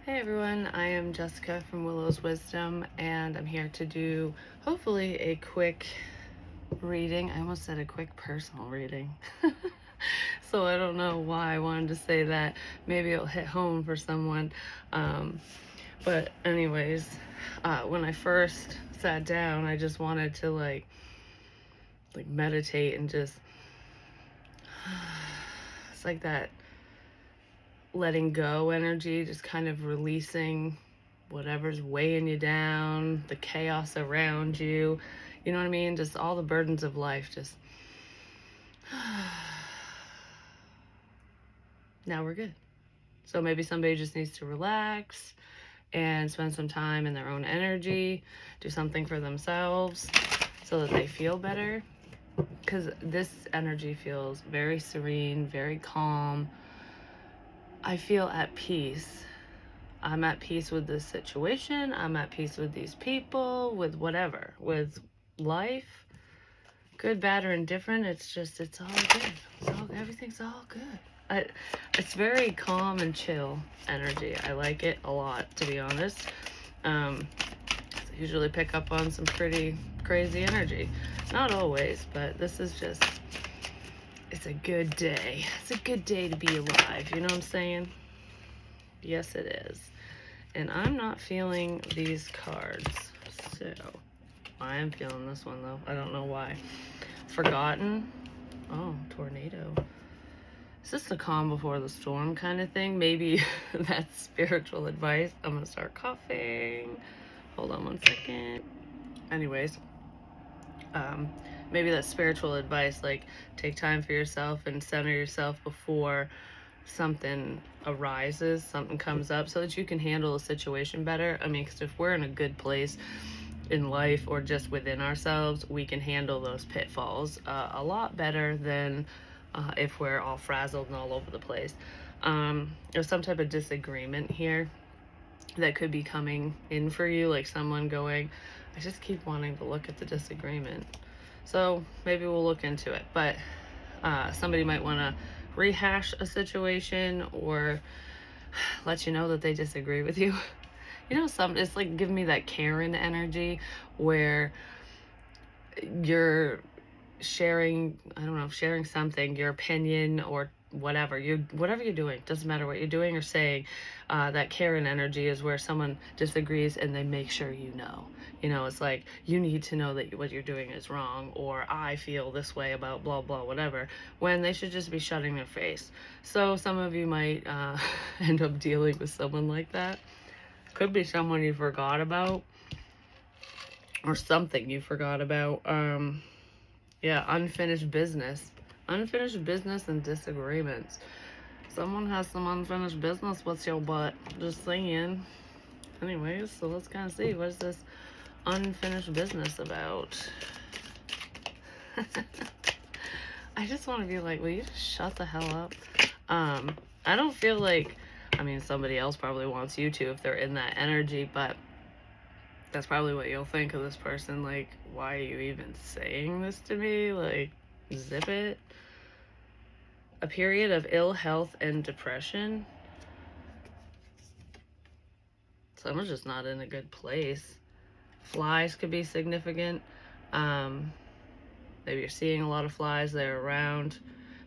Hey everyone, I am Jessica from Willow's Wisdom, and I'm here to do hopefully a quick reading. I almost said a quick personal reading. So I don't know why I wanted to say that. Maybe it'll hit home for someone. But anyways, when I first sat down, I just wanted to like meditate and just it's like that letting go energy, just kind of releasing whatever's weighing you down, the chaos around you. You know what I mean? Just all the burdens of life. Just now we're good. So maybe somebody just needs to relax and spend some time in their own energy, do something for themselves so that they feel better. Because this energy feels very serene, very calm. I feel at peace. I'm at peace with this situation. I'm at peace with these people, with whatever, with life, good, bad, or indifferent. It's all good. Everything's all good. It's very calm and chill energy. I like it a lot, to be honest. I usually pick up on some pretty crazy energy. Not always, but this is just, it's a good day. It's a good day to be alive. You know what I'm saying? Yes, it is. And I'm not feeling these cards. So I am feeling this one though. I don't know why. Forgotten. Oh, tornado. Is this the calm before the storm kind of thing? Maybe that's spiritual advice. I'm gonna start coughing. Hold on one second. Anyways, maybe that's spiritual advice, like take time for yourself and center yourself before something arises, something comes up, so that you can handle a situation better. I mean, because if we're in a good place in life or just within ourselves, we can handle those pitfalls a lot better than if we're all frazzled and all over the place. There's some type of disagreement here that could be coming in for you, like someone going, I just keep wanting to look at the disagreement. So maybe we'll look into it. But somebody might want to rehash a situation or let you know that they disagree with you. You know, it's like giving me that Karen energy where you're sharing, I don't know, sharing something, your opinion or whatever you're doing, doesn't matter what you're doing or saying. That Karen energy is where someone disagrees and they make sure you know. You know, it's like, you need to know that what you're doing is wrong, or I feel this way about blah blah whatever, when they should just be shutting their face. So some of you might end up dealing with someone like that. Could be someone you forgot about or something you forgot about. Yeah, unfinished business. Unfinished business and disagreements. Someone has some unfinished business with your butt. Just saying. Anyways, so let's kind of see. What is this unfinished business about? I just want to be like, will you just shut the hell up? I don't feel like, I mean, somebody else probably wants you to if they're in that energy, but that's probably what you'll think of this person. Like, why are you even saying this to me? Like, zip it. A period of ill health and depression. Someone's just not in a good place. Flies could be significant. Maybe you're seeing a lot of flies, they're around.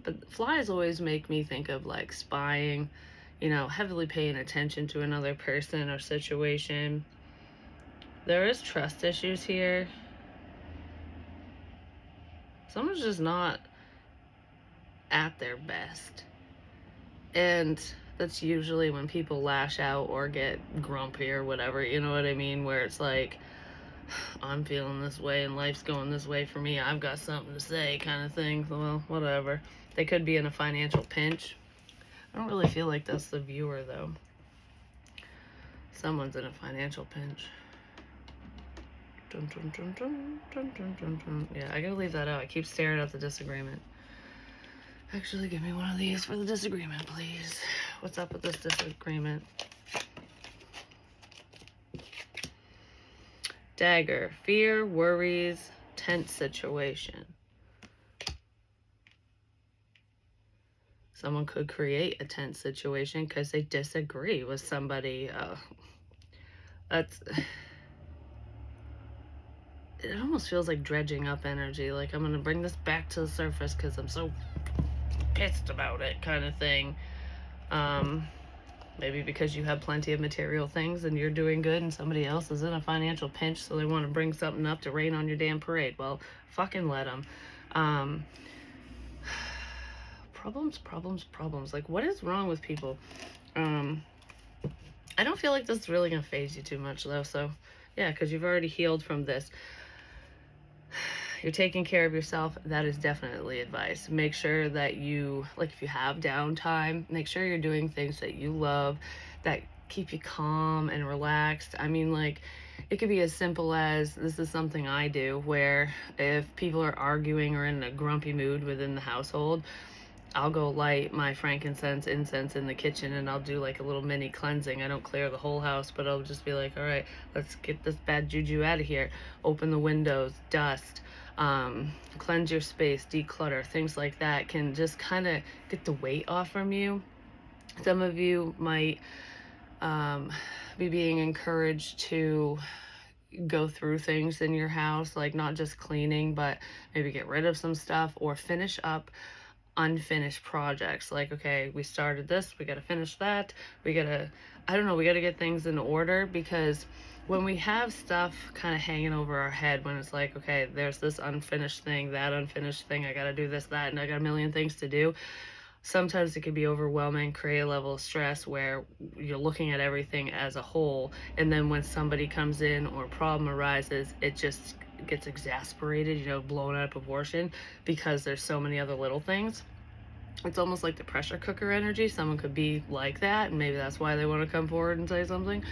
But flies always make me think of like spying, you know, heavily paying attention to another person or situation. There is trust issues here. Someone's just not at their best. And that's usually when people lash out or get grumpy or whatever, you know what I mean? Where it's like, I'm feeling this way and life's going this way for me. I've got something to say kind of thing. Well, whatever. They could be in a financial pinch. I don't really feel like that's the viewer, though. Someone's in a financial pinch. Dun, dun, dun, dun, dun, dun, dun, dun. Yeah, I gotta leave that out. I keep staring at the disagreement. Actually, give me one of these for the disagreement, please. What's up with this disagreement? Dagger. Fear, worries, tense situation. Someone could create a tense situation because they disagree with somebody. That's it almost feels like dredging up energy. Like, I'm gonna bring this back to the surface because I'm so pissed about it, kind of thing. Maybe because you have plenty of material things and you're doing good and somebody else is in a financial pinch, so they want to bring something up to rain on your damn parade. Well, fucking let them. Problems. Like, what is wrong with people? I don't feel like this is really going to phase you too much, though. So, yeah, because you've already healed from this. You're taking care of yourself. That is definitely advice. Make sure that you, like, if you have downtime, make sure you're doing things that you love, that keep you calm and relaxed. I mean, like, it could be as simple as, this is something I do, where if people are arguing or in a grumpy mood within the household, I'll go light my frankincense incense in the kitchen and I'll do like a little mini cleansing. I don't clear the whole house, but I'll just be like, all right, let's get this bad juju out of here. Open the windows, dust, cleanse your space, declutter, things like that can just kind of get the weight off from you. Some of you might be being encouraged to go through things in your house, like not just cleaning, but maybe get rid of some stuff or finish up unfinished projects. Like, okay, we started this, we got to finish that, we got to, I don't know, we got to get things in order, because when we have stuff kind of hanging over our head, when it's like, okay, there's this unfinished thing, that unfinished thing, I got to do this, that, and I got a million things to do, sometimes it can be overwhelming, create a level of stress where you're looking at everything as a whole, and then when somebody comes in or a problem arises, it just gets exasperated, blown out of proportion, because there's so many other little things. It's almost like the pressure cooker energy. Someone could be like that, and maybe that's why they want to come forward and say something.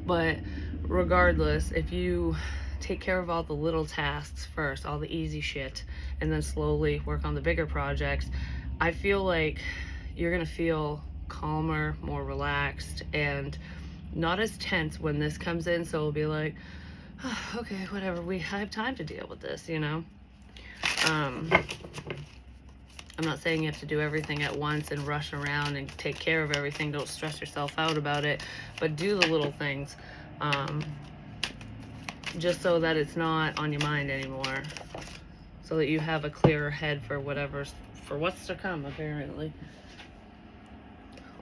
But regardless, if you take care of all the little tasks first, all the easy shit, and then slowly work on the bigger projects, I feel like you're gonna feel calmer, more relaxed, and not as tense when this comes in. So it'll be like, oh, okay, whatever, I have time to deal with this, I'm not saying you have to do everything at once and rush around and take care of everything. Don't stress yourself out about it, but do the little things, just so that it's not on your mind anymore, so that you have a clearer head for what's to come. Apparently,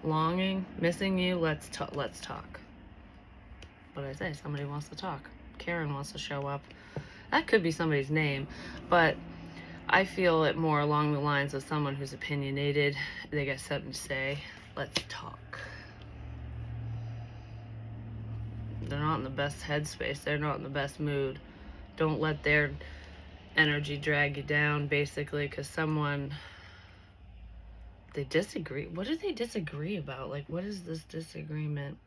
longing, missing you. Let's talk. What did I say? Somebody wants to talk. Karen wants to show up. That could be somebody's name, but I feel it more along the lines of someone who's opinionated. They got something to say. Let's talk. They're not in the best headspace. They're not in the best mood. Don't let their energy drag you down, basically, because they disagree. What do they disagree about? Like, what is this disagreement?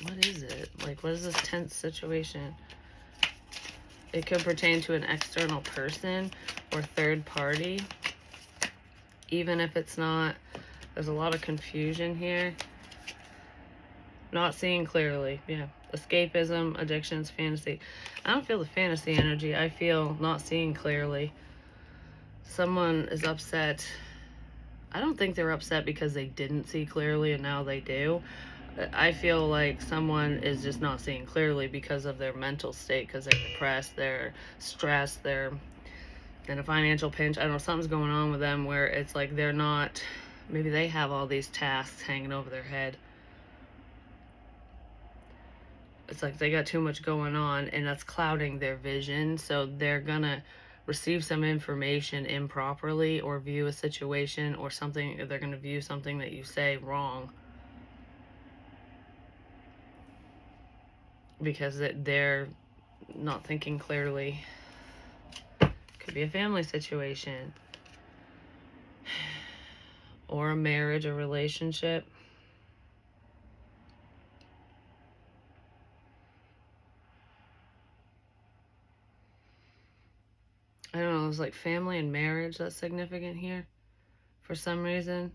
What is it? Like, what is this tense situation? It could pertain to an external person or third party. Even if it's not, there's a lot of confusion here. Not seeing clearly. Yeah. Escapism, addictions, fantasy. I don't feel the fantasy energy. I feel not seeing clearly. Someone is upset. I don't think they're upset because they didn't see clearly and now they do. I feel like someone is just not seeing clearly because of their mental state, because they're depressed, they're stressed, they're in a financial pinch. I don't know, something's going on with them where it's like they're not, maybe they have all these tasks hanging over their head. It's like they got too much going on and that's clouding their vision, so they're gonna receive some information improperly or view a situation or something, they're gonna view something that you say wrong, because they're not thinking clearly. Could be a family situation or a marriage, a relationship. I don't know, it's like family and marriage that's significant here for some reason.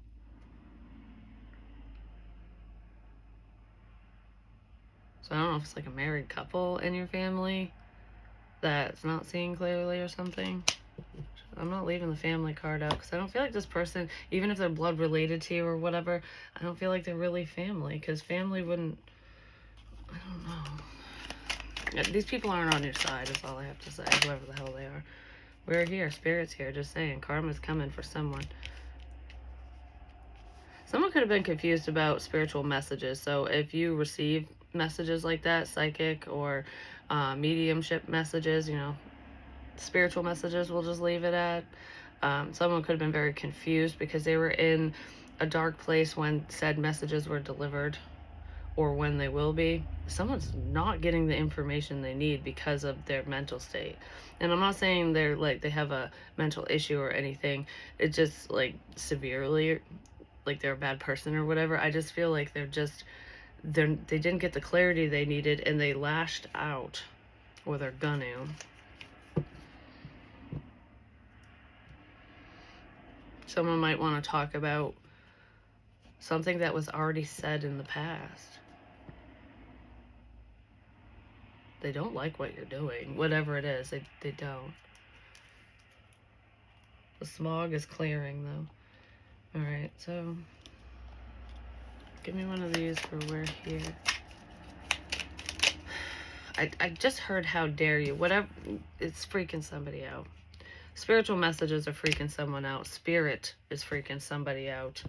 So I don't know if it's like a married couple in your family that's not seeing clearly or something. I'm not leaving the family card out because I don't feel like this person, even if they're blood related to you or whatever, I don't feel like they're really family, because family wouldn't, I don't know. These people aren't on your side is all I have to say, whoever the hell they are. We're here, spirit's here, just saying, karma's coming for someone. Someone could have been confused about spiritual messages. So if you receive messages like that, psychic or mediumship messages, you know, spiritual messages, we'll just leave it at. Someone could have been very confused because they were in a dark place when said messages were delivered, or when they will be. Someone's not getting the information they need because of their mental state. And I'm not saying they're like they have a mental issue or anything. It's just like severely, like they're a bad person or whatever. I just feel like they didn't get the clarity they needed, and they lashed out, or they're gonna. Someone might want to talk about something that was already said in the past. They don't like what you're doing, whatever it is. They don't. The smog is clearing though. All right, so give me one of these for we're here. I just heard how dare you. Whatever, it's freaking somebody out. Spiritual messages are freaking someone out. Spirit is freaking somebody out.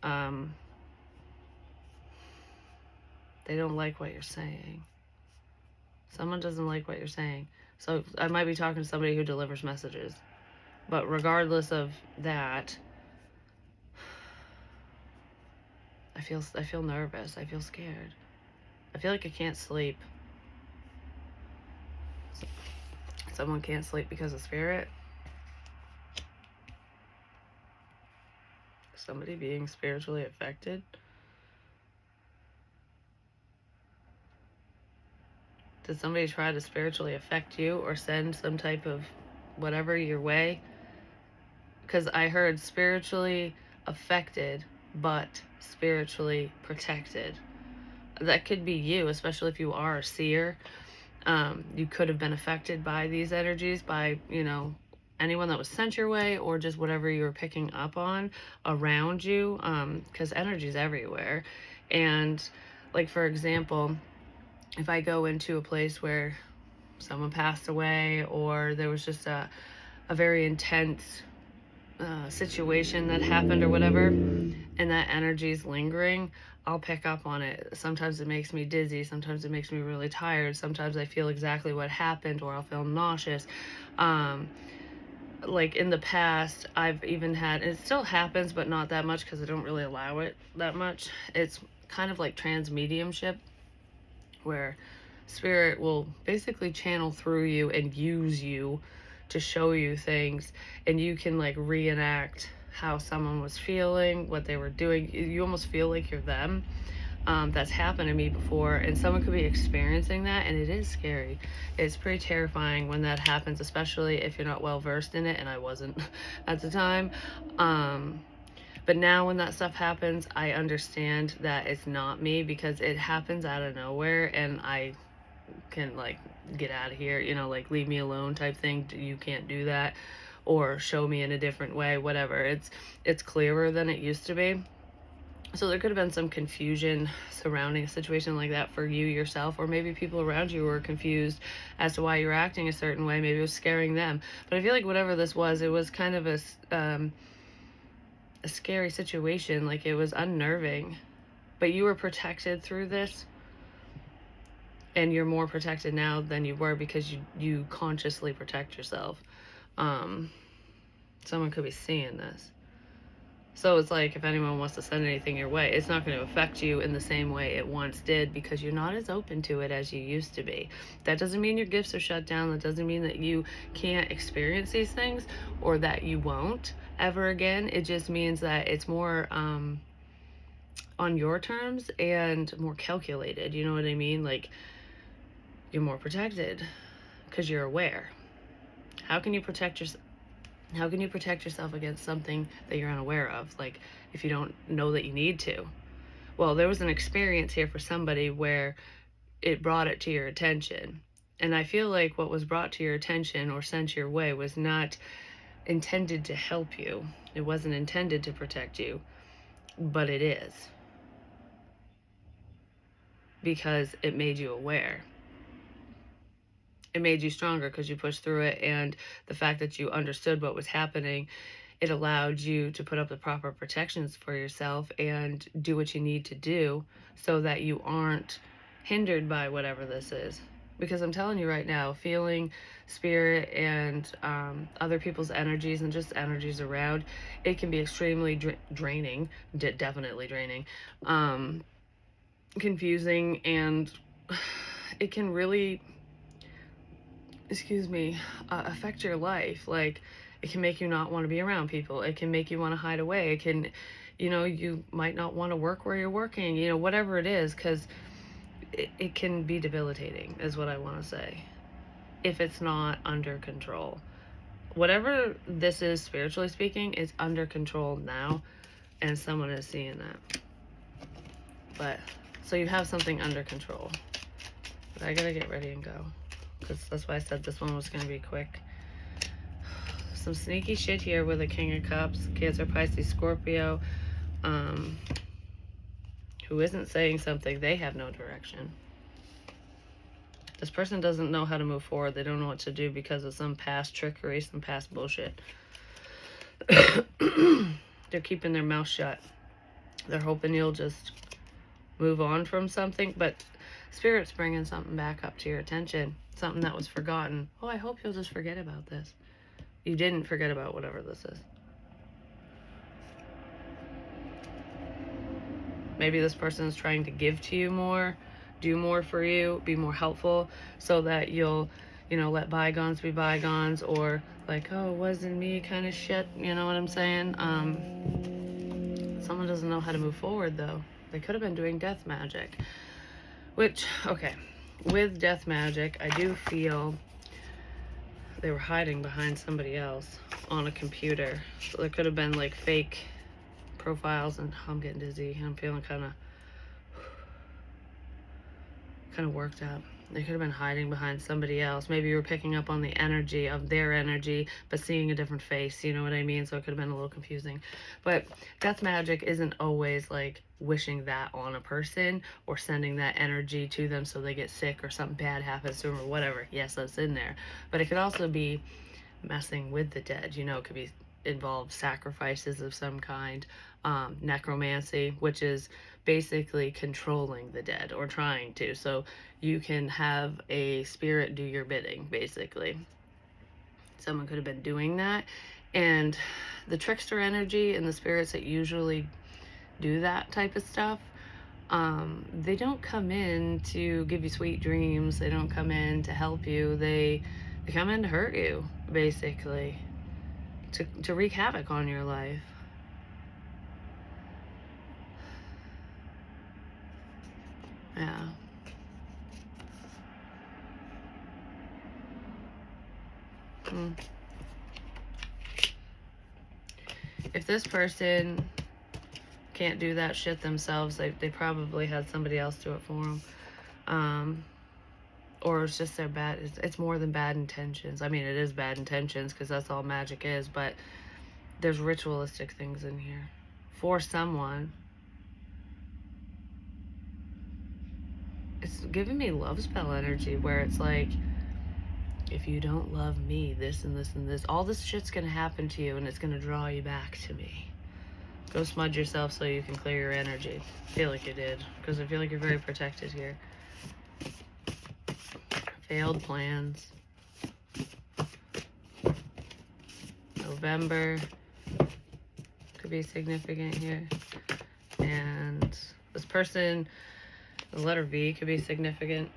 They don't like what you're saying. Someone doesn't like what you're saying. So I might be talking to somebody who delivers messages. But regardless of that, I feel nervous. I feel scared. I feel like I can't sleep. Someone can't sleep because of spirit. Somebody being spiritually affected. Did somebody try to spiritually affect you or send some type of whatever your way? Because I heard spiritually affected, but spiritually protected. That could be you, especially if you are a seer. You could have been affected by these energies, by, you know, anyone that was sent your way, or just whatever you were picking up on around you, because energy's everywhere. And like, for example, if I go into a place where someone passed away, or there was just a very intense situation that happened or whatever, and that energy's lingering, I'll pick up on it. Sometimes it makes me dizzy, sometimes it makes me really tired, sometimes I feel exactly what happened, or I'll feel nauseous. Like in the past, I've even had, it still happens, but not that much because I don't really allow it that much. It's kind of like trans mediumship, where spirit will basically channel through you and use you to show you things, and you can like reenact how someone was feeling, what they were doing. You almost feel like you're them. That's happened to me before, and someone could be experiencing that, and it is scary. It's pretty terrifying when that happens, especially if you're not well versed in it, and I wasn't at the time. But now when that stuff happens, I understand that it's not me, because it happens out of nowhere, and I can like get out of here, you know, like leave me alone type thing. You can't do that, or show me in a different way, whatever. It's clearer than it used to be. So there could have been some confusion surrounding a situation like that for you yourself, or maybe people around you were confused as to why you were acting a certain way. Maybe it was scaring them. But I feel like whatever this was, it was kind of a scary situation. Like, it was unnerving. But you were protected through this, and you're more protected now than you were because you consciously protect yourself. Someone could be seeing this. So it's like, if anyone wants to send anything your way, it's not going to affect you in the same way it once did, because you're not as open to it as you used to be. That doesn't mean your gifts are shut down. That doesn't mean that you can't experience these things, or that you won't ever again. It just means that it's more on your terms and more calculated. You know what I mean? Like, you're more protected because you're aware. How can you protect yourself? How can you protect yourself against something that you're unaware of? Like, if you don't know that you need to. Well, there was an experience here for somebody where it brought it to your attention, And I feel like what was brought to your attention or sent your way was not intended to help you. It wasn't intended to protect you, but it is. Because it made you aware. It made you stronger because you pushed through it, and the fact that you understood what was happening, it allowed you to put up the proper protections for yourself and do what you need to do so that you aren't hindered by whatever this is. Because I'm telling you right now, feeling spirit and other people's energies and just energies around, it can be extremely draining, definitely draining, confusing, and it can really, affect your life. Like, it can make you not want to be around people. It can make you want to hide away. It can, you might not want to work where you're working, whatever it is, because it can be debilitating, is what I want to say, if it's not under control. Whatever this is, spiritually speaking, is under control now, and someone is seeing that. But, so you have something under control. But I gotta get ready and go, because that's why I said this one was going to be quick. Some sneaky shit here with a King of Cups, Cancer, Pisces, Scorpio, who isn't saying something. They have no direction. This person doesn't know how to move forward. They don't know what to do because of some past trickery, some past bullshit. They're keeping their mouth shut. They're hoping you'll just move on from something, but Spirit's bringing something back up to your attention, something that was forgotten. Oh, I hope you'll just forget about this. You didn't forget about whatever this is. Maybe this person is trying to give to you more, do more for you, be more helpful, so that you'll, let bygones be bygones, or like, oh, it wasn't me kind of shit, you know what I'm saying? Someone doesn't know how to move forward, though. They could have been doing death magic. Which, okay, with death magic, I do feel they were hiding behind somebody else on a computer. So there could have been like fake profiles, and I'm getting dizzy. I'm feeling kind of worked up. They could have been hiding behind somebody else. Maybe you were picking up on the energy of their energy, but seeing a different face, you know what I mean? So it could have been a little confusing. But death magic isn't always like wishing that on a person or sending that energy to them so they get sick or something bad happens to them or whatever. Yes, that's in there. But it could also be messing with the dead. It could be involve sacrifices of some kind, necromancy, which is basically controlling the dead or trying to, so you can have a spirit do your bidding, basically. Someone could have been doing that, and the trickster energy and the spirits that usually do that type of stuff, they don't come in to give you sweet dreams. They don't come in to help you. They come in to hurt you, basically, to wreak havoc on your life. Yeah. If this person can't do that shit themselves, they probably had somebody else do it for them. Or it's just their bad, it's more than bad intentions. I mean, it is bad intentions because that's all magic is, but there's ritualistic things in here for someone. It's giving me love spell energy, where it's like, if you don't love me, this and this and this, all this shit's gonna happen to you, and it's gonna draw you back to me. Go smudge yourself so you can clear your energy. I feel like you did, because I feel like you're very protected here. Failed plans. November could be significant here. And this person, the letter V could be significant.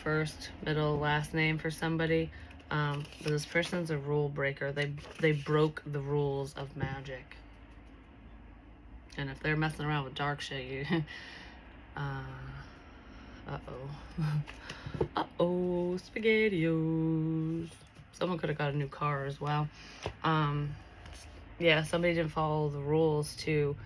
First, middle, last name for somebody. But this person's a rule breaker. They broke the rules of magic. And if they're messing around with dark shit, you uh-oh, SpaghettiOs. Someone could have got a new car as well. Yeah, somebody didn't follow the rules to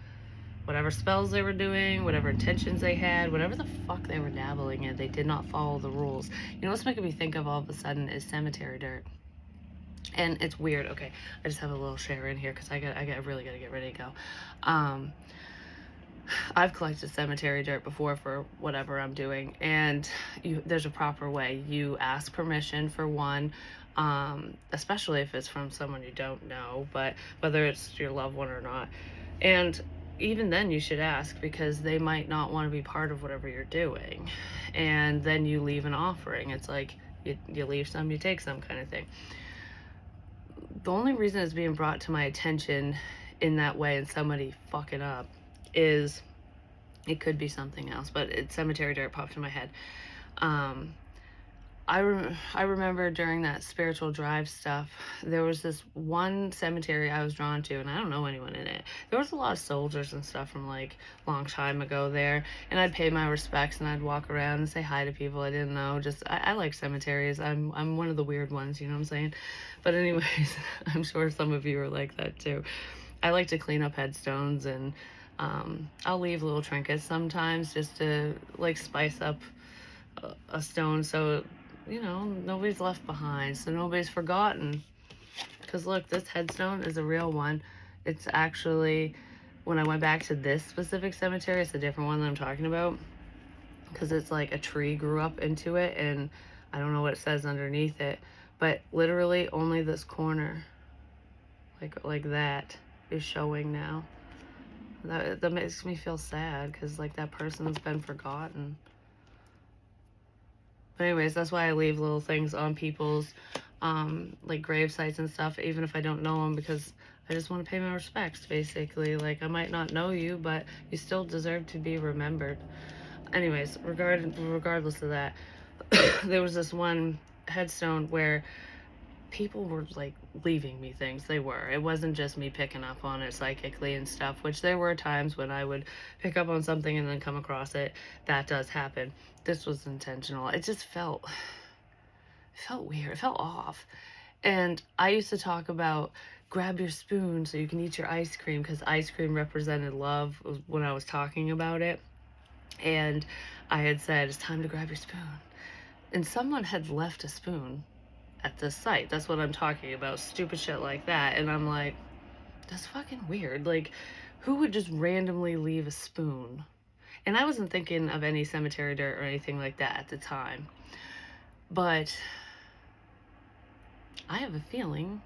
whatever spells they were doing, whatever intentions they had, whatever the fuck they were dabbling in, they did not follow the rules. You know what's making me think of all of a sudden is cemetery dirt. And it's weird. Okay, I just have a little share in here because I really gotta get ready to go. I've collected cemetery dirt before for whatever I'm doing, and there's a proper way. You ask permission for one, especially if it's from someone you don't know, but whether it's your loved one or not. And even then you should ask, because they might not want to be part of whatever you're doing. And then you leave an offering. It's like you leave some, you take some kind of thing. The only reason it's being brought to my attention in that way and somebody fucking up is, it could be something else, but it's cemetery dirt popped in my head. I remember during that spiritual drive stuff, there was this one cemetery I was drawn to, and I don't know anyone in it. There was a lot of soldiers and stuff from like a long time ago there, and I'd pay my respects and I'd walk around and say hi to people I didn't know. Just I like cemeteries. I'm one of the weird ones, you know what I'm saying? But anyways, I'm sure some of you are like that too. I like to clean up headstones, and I'll leave little trinkets sometimes just to like spice up a stone, so you know nobody's left behind, so nobody's forgotten. Because look, this headstone is a real one. It's actually, when I went back to this specific cemetery, it's a different one that I'm talking about, because it's like a tree grew up into it, and I don't know what it says underneath it, but literally only this corner, like that, is showing now. That makes me feel sad, because like that person's been forgotten. But anyways, that's why I leave little things on people's like grave sites and stuff, even if I don't know them, because I just want to pay my respects, basically. Like, I might not know you, but you still deserve to be remembered. Anyways, regardless of that, there was this one headstone where people were like leaving me things. They were. It wasn't just me picking up on it psychically and stuff, which there were times when I would pick up on something and then come across it. That does happen. This was intentional. It just felt weird. It felt off. And I used to talk about grab your spoon so you can eat your ice cream, because ice cream represented love when I was talking about it. And I had said, it's time to grab your spoon. And someone had left a spoon at this site. That's what I'm talking about. Stupid shit like that. And I'm like, that's fucking weird. Like, who would just randomly leave a spoon? And I wasn't thinking of any cemetery dirt or anything like that at the time. But I have a feeling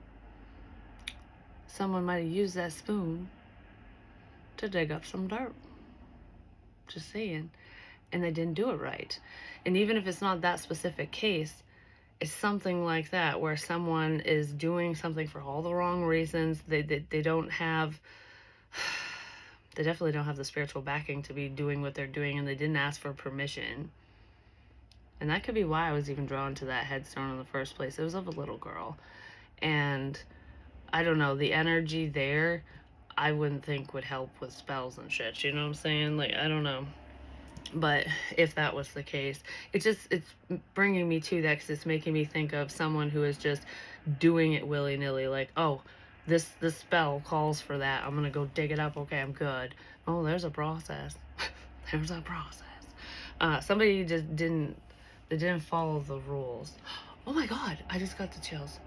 someone might have used that spoon to dig up some dirt. Just saying. And they didn't do it right. And even if it's not that specific case, it's something like that, where someone is doing something for all the wrong reasons. They don't have, they definitely don't have the spiritual backing to be doing what they're doing, and they didn't ask for permission. And that could be why I was even drawn to that headstone in the first place. It was of a little girl. And I don't know, the energy there, I wouldn't think would help with spells and shit. You know what I'm saying? Like, I don't know. But if that was the case, it's bringing me to that, because it's making me think of someone who is just doing it willy-nilly. Like, oh, this spell calls for that. I'm going to go dig it up. Okay, I'm good. Oh, there's a process. There's a process. Somebody just didn't follow the rules. Oh my God, I just got the chills.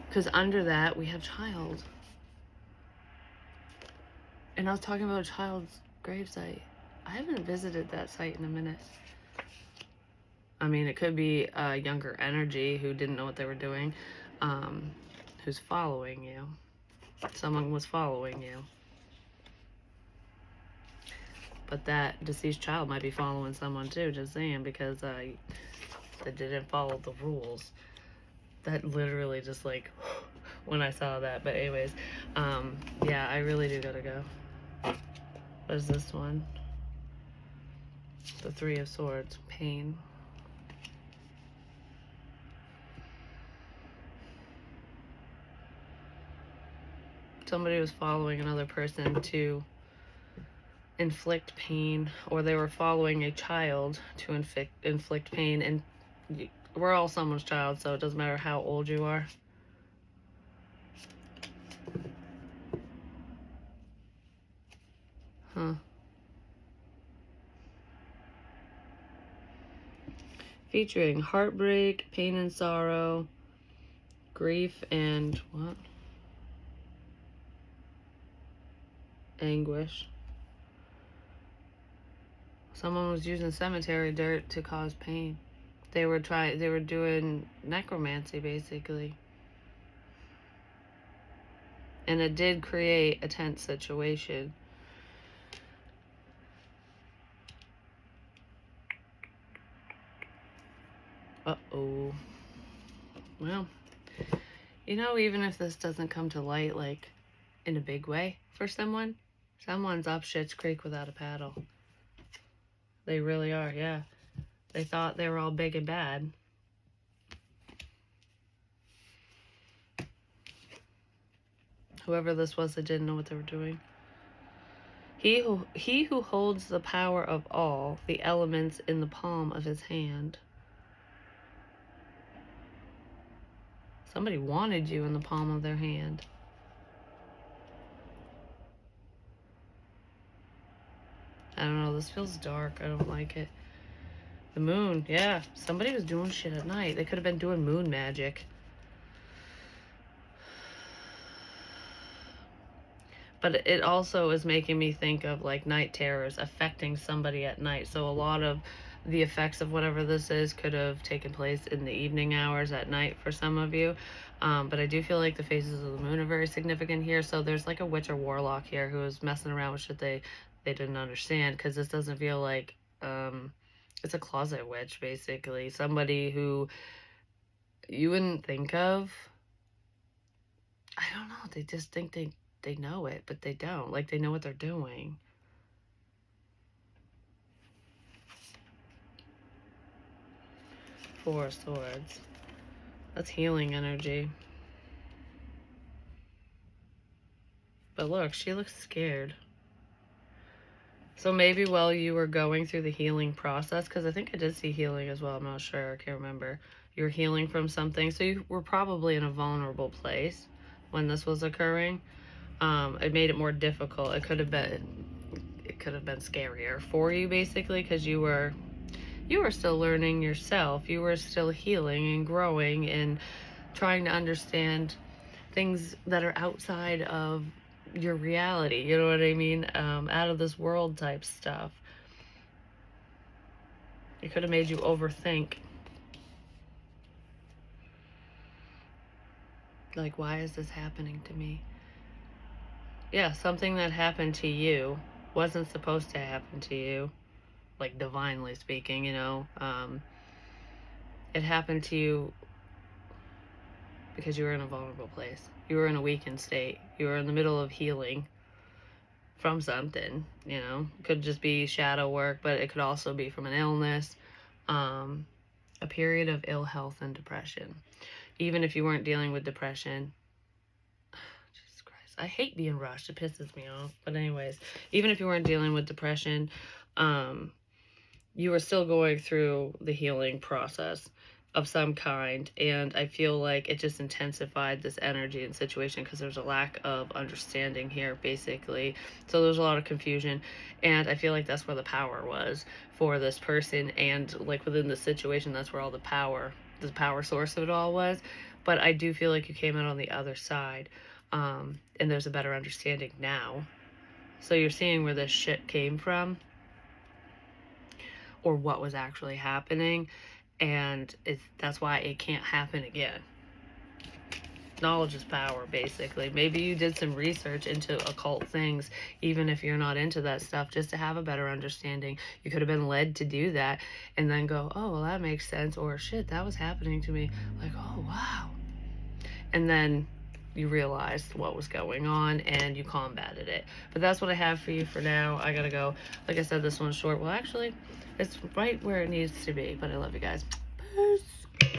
Because under that, we have child. And I was talking about a child's gravesite. I haven't visited that site in a minute. I mean, it could be a younger energy who didn't know what they were doing, who's following you. Someone was following you. But that deceased child might be following someone too, just saying, because they didn't follow the rules. That literally just like, when I saw that. But anyways, yeah, I really do gotta go. What is this one? The Three of Swords, pain. Somebody was following another person to inflict pain, or they were following a child to inflict pain. And we're all someone's child, so it doesn't matter how old you are. Huh. featuring heartbreak, pain and sorrow, grief, and what? Anguish. Someone was using cemetery dirt to cause pain. They were doing necromancy, basically. And it did create a tense situation. Uh-oh. Well, you know, even if this doesn't come to light, like, in a big way for someone's up shit's creek without a paddle. They really are, yeah. They thought they were all big and bad. Whoever this was, they didn't know what they were doing. He who holds the power of all the elements in the palm of his hand. Somebody wanted you in the palm of their hand. I don't know, this feels dark. I don't like it. The moon, yeah. Somebody was doing shit at night. They could have been doing moon magic. But it also is making me think of like night terrors affecting somebody at night. So a lot of the effects of whatever this is could have taken place in the evening hours at night for some of you. But I do feel like the phases of the moon are very significant here. So there's like a witch or warlock here who is messing around with shit they didn't understand, because this doesn't feel like it's a closet witch, basically. Somebody who you wouldn't think of. I don't know. They just think they know it, but they don't. Like, they know what they're doing. Four of Swords. That's healing energy. But look, she looks scared. So maybe while you were going through the healing process, because I think I did see healing as well, I'm not sure, I can't remember. You were healing from something, so you were probably in a vulnerable place when this was occurring. It made it more difficult. It could have been scarier for you, basically, because you were still learning yourself. You were still healing and growing and trying to understand things that are outside of your reality, you know what I mean? Out of this world type stuff. It could have made you overthink. Like, why is this happening to me? Yeah, something that happened to you wasn't supposed to happen to you, like divinely speaking, you know. It happened to you because you were in a vulnerable place. You were in a weakened state. You were in the middle of healing from something, you know. It could just be shadow work, but it could also be from an illness, a period of ill health and depression. Even if you weren't dealing with depression, Jesus Christ, I hate being rushed. It pisses me off. But anyways, even if you weren't dealing with depression, you were still going through the healing process of some kind, and I feel like it just intensified this energy and situation because there's a lack of understanding here, basically. So there's a lot of confusion, and I feel like that's where the power was for this person, and like within the situation, that's where all the power source of it all was. But I do feel like you came out on the other side, and there's a better understanding now. So you're seeing where this shit came from, or what was actually happening, and that's why it can't happen again. Knowledge is power, basically. Maybe you did some research into occult things, even if you're not into that stuff, just to have a better understanding. You could have been led to do that and then go, oh, well, that makes sense, or shit, that was happening to me. Like, oh, wow. And then you realized what was going on and you combated it. But that's what I have for you for now. I gotta go. Like I said, this one's short. Well, actually, it's right where it needs to be. But I love you guys. Peace.